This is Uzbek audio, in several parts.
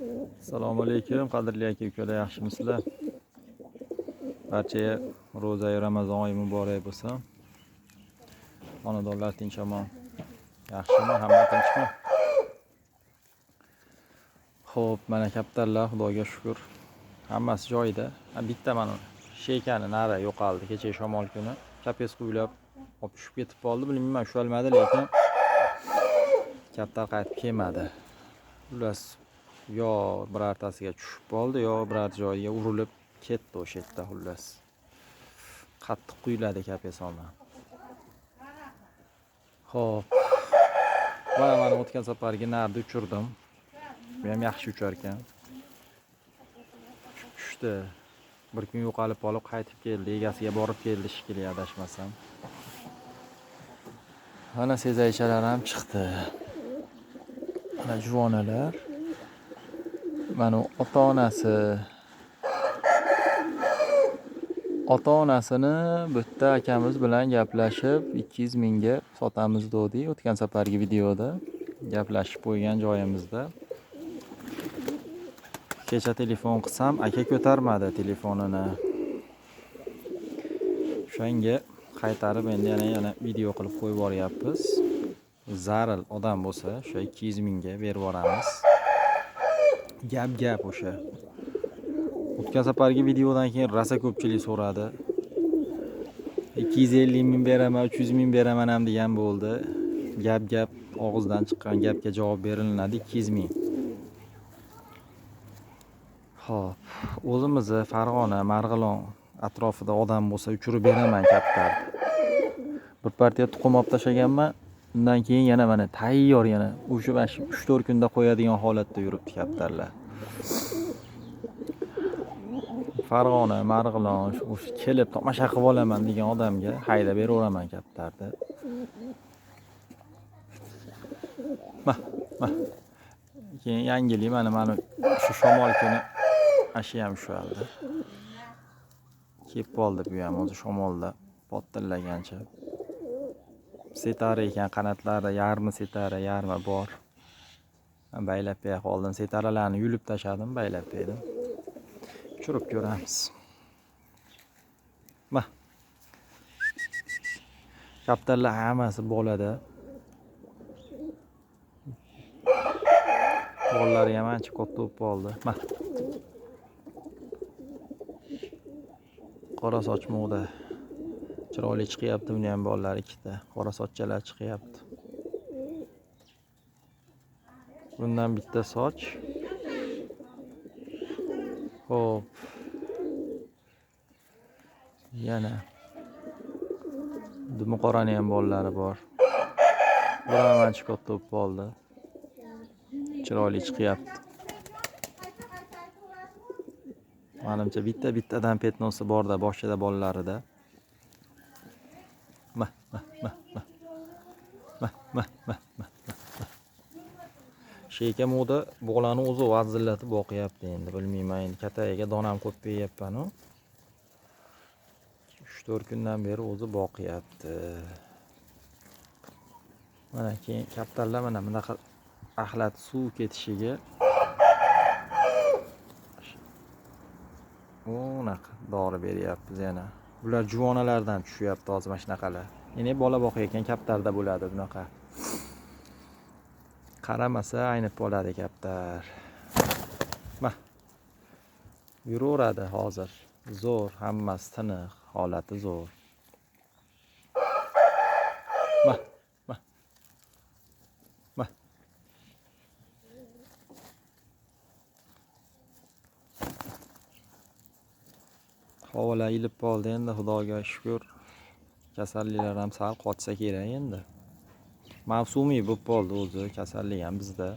Assalomu alaykum, qadrli aka-ukalar, yaxshimisizlar? Barchaga ro'za Ramazon oyi muborak bo'lsin. Xonadonlar tinch-omon, yaxshimi? Hamma tinchmi? Xo'p, mana kaptarlar, Xudoga shukr. Hammasi joyida. Bitta mana sheykani nari yo'qoldi kecha shamol kuni. Kapes qo'ylab olib tushib ketib qoldi. Bilmayman, ushalmadi, lekin kaptar qaytib kelmadi. Xullas, yo birortasiga tushib qoldi, yo biror joyga urilib ketdi o'sha yerda. Xullas, qattiq quyiladi kapesonni. Xo'p, mana o'tgan safargi narda uchirdim. Bu ham yaxshi uchar ekan. Tushdi. Bir kun yo'qolib qolib qaytib keldi, egasiga borib keldi shekilli, adashmasam. Mana sezaychalar ham chiqdi. Mana juvonalar. Mana ota-onasini bitta akamiz bilan gaplashib 200 mingga sotamiz dedik. O'tgan safargi videoda gaplashib qo'ygan joyimizda. Kecha telefon qilsam, aka ko'tarmadi telefonini. O'shanga qaytarib endi yana video qilib qo'yib boryapmiz. Zaril odam bo'lsa, o'sha 200 mingga berib yuboramiz. Gap o'sha. O'tgan safargi videodan keyin rosa ko'pchilik so'radi. 250 ming beraman, 300 ming beraman ham degan bo'ldi. Gap og'izdan chiqqan gapga javob beriladi 200 ming. Xo'p, o'zimizni Farg'ona, Marg'ilon atrofida odam bo'lsa uchirib beraman kaptar. Bir partiya tuxum olib tashlaganman. Undan keyin yana mana tayyor yana o'sha 3-4 kunda qo'yadigan holatda yuribdi kaptarlar. Farg'ona, Marg'ilon o'sha kelib tomosha qilib olaman degan odamga haydab beraveraman kaptarni. Keyin yangilik mana shu shamol kuni ashi ham ushaldi. Kelib qoldi bu ham o'zi shamolda potillagancha. Setara ekan, qanotlari yarmi setara, yarmi bor. Baylab qo'ya qoldim. Setaralarni yulib tashladim, baylab qo'ydim. Uchirib ko'ramiz. Kaptarlar hammasi bolada. Bollari ham ancha katta bo'lib qoldi. Qora sochmoqda. Chiroyli chiqyapti, buni ham bollar ikkita. Qora sochchalar chiqyapti. Bundan bitta soch. Xo'p. Yana dumi qorani ham bollari bor. Bular ham ancha katta bo'lib qoldi. Chiroyli chiqyapti. Menimcha bittadan petnosi borda, boshida bollarida. Sheyka moda bog'larni o'zi vazillatib boqyapti endi, bilmayman, endi katayiga donam ko'p beryapman-ku. 3-4 kundan beri o'zi boqyapti. Mana keyin kaptarlar mana bunaqa axlat suv ketishiga unaqa dori beryapmiz yana. Bular juvonalardan tushyapti hozir mana shunaqalar. Endi bola boqayotgan kaptarda bo'ladi bunaqa. Qaramasa aynib qoladi kaptar. Yuraveradi hozir. Zo'r, hammasi tiniq, holati zo'r. Havolar ilib qoldi endi, Xudoga shukr. Kasalliklar ham sal qochsa kerak endi. Mavsumiy bo'lib qoldi o'zi, kasallik ham bizda.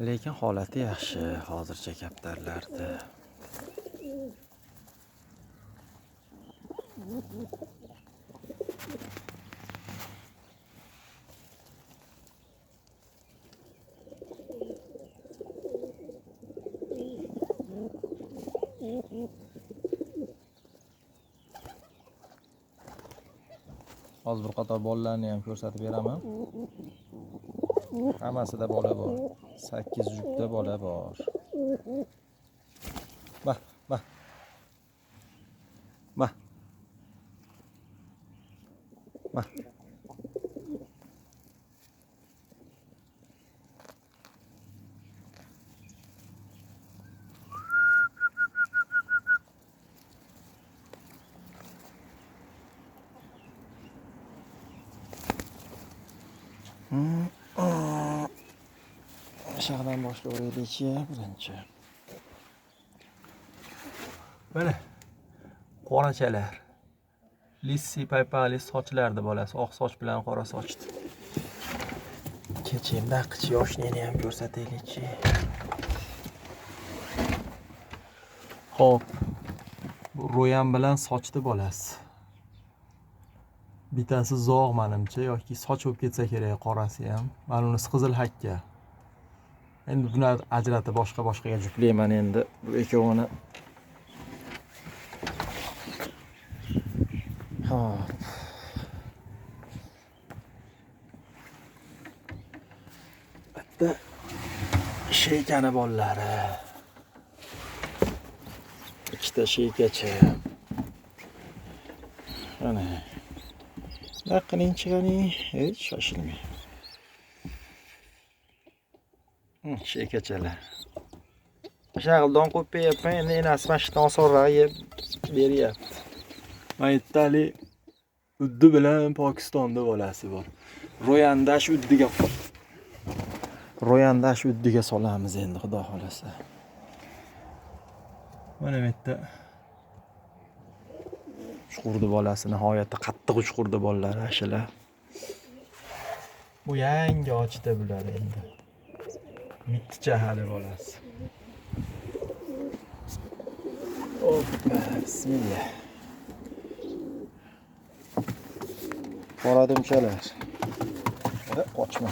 Lekin holati yaxshi hozircha kaptarlarda. Hozir bir qator bolalarni ham ko'rsatib beraman. Hammasida bola bor. 8 juftda bola bor. Bah, bah. Bah. Bah. Aşağıdan boshlayveraylik-chi, birinchi. Mana qorachalar. Lissi paypali sochlardi bolasi, oq soch bilan qora sochdi. Kechimda qichi yoshnini ham ko'rsataylik-chi. Xo'p. Bu ro'yan bilan sochdi bolasi. Bittasi zog' menimcha yoki soch bo'lib ketsa kerak, qorasi ham. Mana bunisi qizil hakka. Endi buni ajratib boshqa-boshqaga juplayman endi bu ikkovini. Xo'p. Bitta sheykani bolalari. Ikkita sheykacha. Mana. Daqining chiqaning, hech shoshilmang. Sheykachalar. Shag'ildon qo'yib beryapman, endi enasi mashqdan osonroq yeb beryapti. Maytali uddi bilan Pokistonda bolasi bor. Ro'yandash uddiga solamiz endi, xudo xolasa. Mana bu yerda chuqurdi bolasi, nihoyatda qattiq chuqurdi bolalar ashalar. Bu yangi ochdi bular endi. Mitticha hali bolasi. Hoppa, bismillah. Qora dumchalar. Qochma.